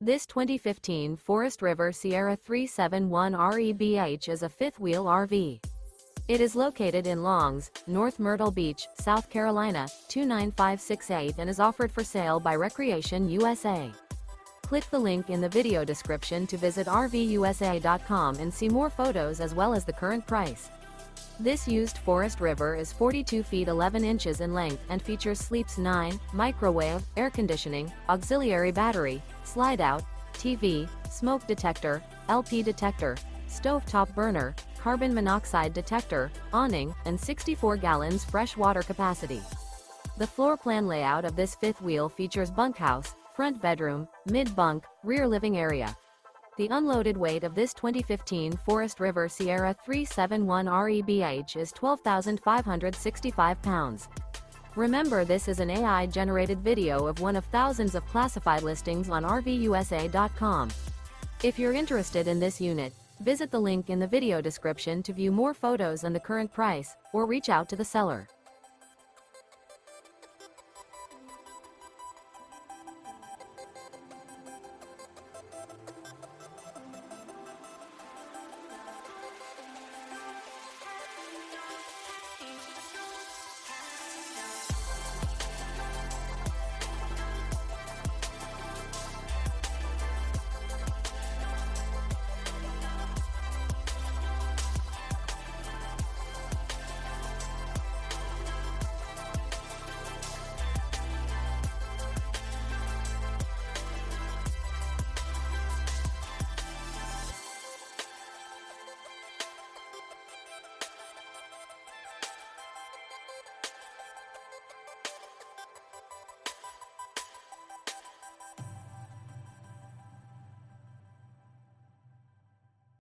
This 2015 Forest River Sierra 371 REBH is a fifth-wheel RV. It is located in Longs, North Myrtle Beach, South Carolina, 29568 and is offered for sale by Recreation USA. Click the link in the video description to visit RVUSA.com and see more photos as well as the current price. This used Forest River is 42 feet 11 inches in length and features Sleeps 9, microwave, air conditioning, auxiliary battery, slide-out, TV, smoke detector, LP detector, stovetop burner, carbon monoxide detector, awning, and 64 gallons fresh water capacity. The floor plan layout of this fifth wheel features bunkhouse, front bedroom, mid-bunk, rear living area. The unloaded weight of this 2015 Forest River Sierra 371 REBH is 12,565 pounds. Remember, this is an AI-generated video of one of thousands of classified listings on RVUSA.com. If you're interested in this unit, visit the link in the video description to view more photos and the current price, or reach out to the seller.